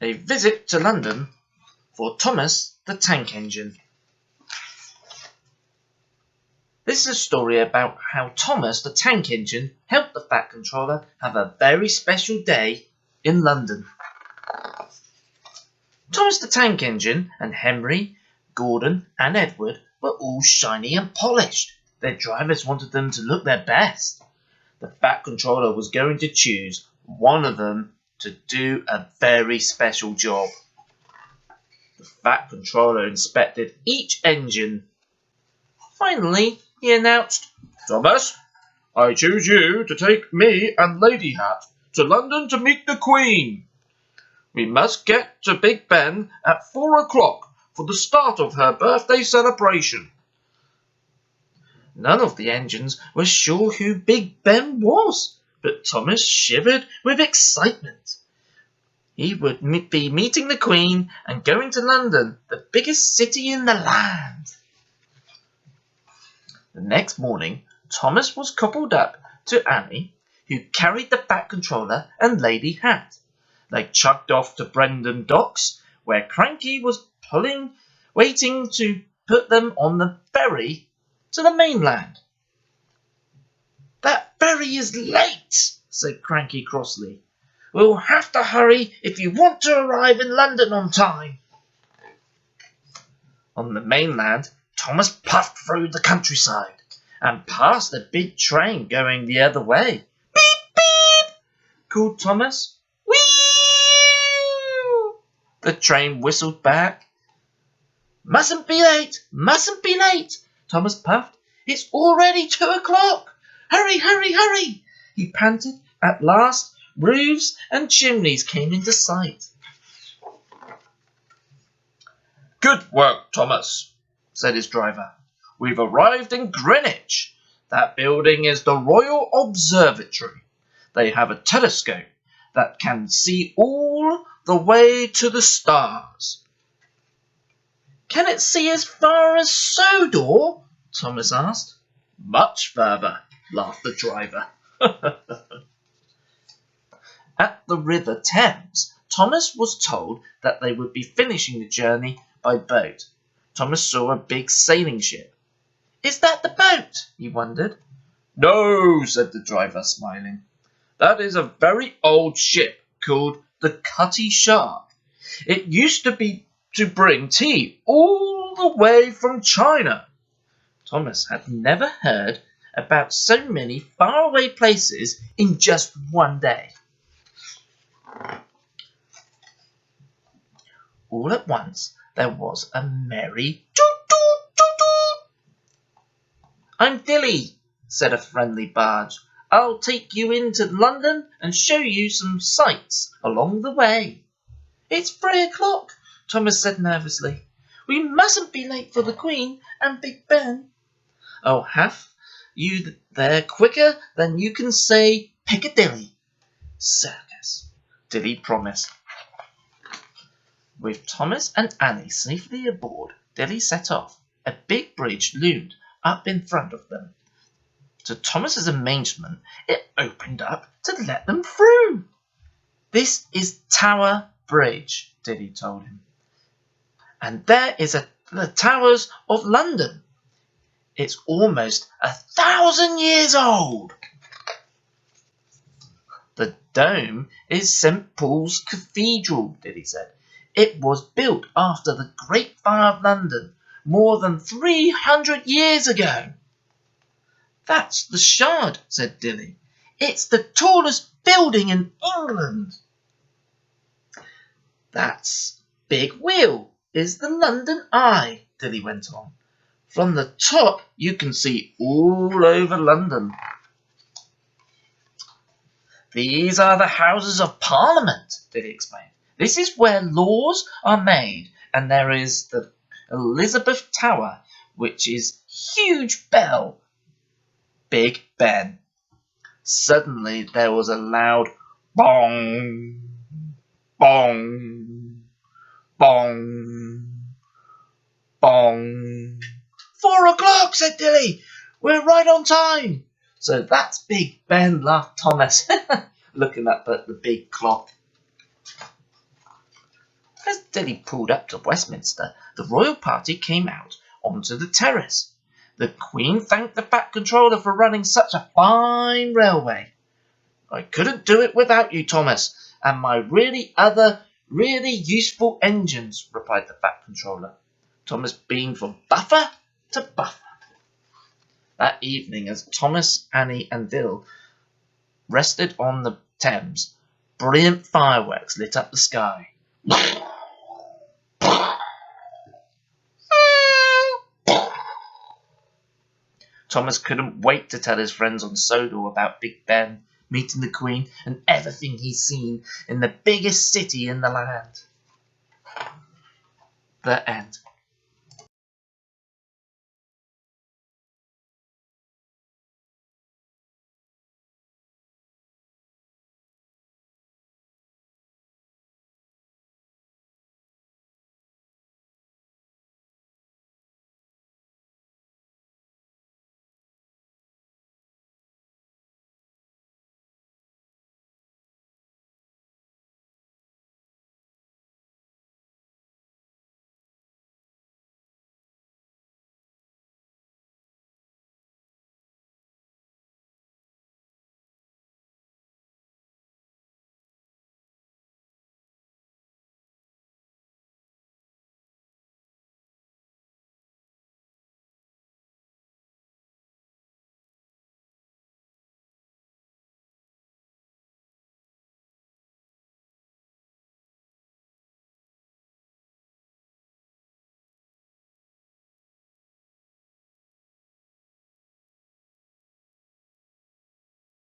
A Visit to London for Thomas the Tank Engine. This is a story about how Thomas the Tank Engine helped the Fat Controller have a very special day in London. Thomas the Tank Engine and Henry, Gordon and Edward were all shiny and polished. Their drivers wanted them to look their best. The Fat Controller was going to choose one of them to do a very special job. The Fat Controller inspected each engine. Finally, he announced, "Thomas, I choose you to take me and Lady Hat to London to meet the Queen. We must get to Big Ben at 4 o'clock for the start of her birthday celebration." None of the engines were sure who Big Ben was, but Thomas shivered with excitement. He would be meeting the Queen and going to London, the biggest city in the land. The next morning, Thomas was coupled up to Annie, who carried the Fat Controller and Lady Hat. They chugged off to Brendon Docks, where Cranky was waiting to put them on the ferry to the mainland. "That ferry is late," said Cranky crossly. "We'll have to hurry if you want to arrive in London on time." On the mainland, Thomas puffed through the countryside and passed a big train going the other way. "Beep, beep," called Thomas. "Whee!" The train whistled back. "Mustn't be late, mustn't be late," Thomas puffed. "It's already 2 o'clock. Hurry, hurry, hurry," he panted. At last, roofs and chimneys came into sight. "Good work, Thomas," said his driver. "We've arrived in Greenwich. That building is the Royal Observatory. They have a telescope that can see all the way to the stars." "Can it see as far as Sodor?" Thomas asked. "Much further," laughed the driver. At the River Thames, Thomas was told that they would be finishing the journey by boat. Thomas saw a big sailing ship. "Is that the boat?" he wondered. "No," said the driver, smiling. "That is a very old ship called the Cutty Shark. It used to bring tea all the way from China." Thomas had never heard about so many faraway places in just one day. All at once there was a merry toot-toot-toot-toot. "I'm Dilly," said a friendly barge. "I'll take you into London and show you some sights along the way." "It's 3 o'clock," Thomas said nervously. "We mustn't be late for the Queen and Big Ben." "I'll have you there quicker than you can say Piccadilly Circus," Dilly promised. With Thomas and Annie safely aboard, Dilly set off. A big bridge loomed up in front of them. To Thomas's amazement, it opened up to let them through. "This is Tower Bridge," Dilly told him. "And there is the Towers of London. It's almost 1,000 years old. The dome is St. Paul's Cathedral," Dilly said. "It was built after the Great Fire of London more than 300 years ago." "That's the Shard," said Dilly. "It's the tallest building in England." "That's Big Wheel is the London Eye," Dilly went on. "From the top you can see all over London." "These are the Houses of Parliament," Dilly explained. "This is where laws are made, and there is the Elizabeth Tower, which is huge bell, Big Ben." Suddenly there was a loud bong, bong, bong, bong. "4 o'clock," said Dilly. "We're right on time." "So that's Big Ben," laughed Thomas, looking up at the big clock. As Dilly pulled up to Westminster, the royal party came out onto the terrace. The Queen thanked the Fat Controller for running such a fine railway. "I couldn't do it without you, Thomas, and my really useful engines," replied the Fat Controller. Thomas beamed from buffer to buffer. That evening, as Thomas, Annie, and Dill rested on the Thames, brilliant fireworks lit up the sky. Thomas couldn't wait to tell his friends on Sodor about Big Ben, meeting the Queen, and everything he's seen in the biggest city in the land. The end.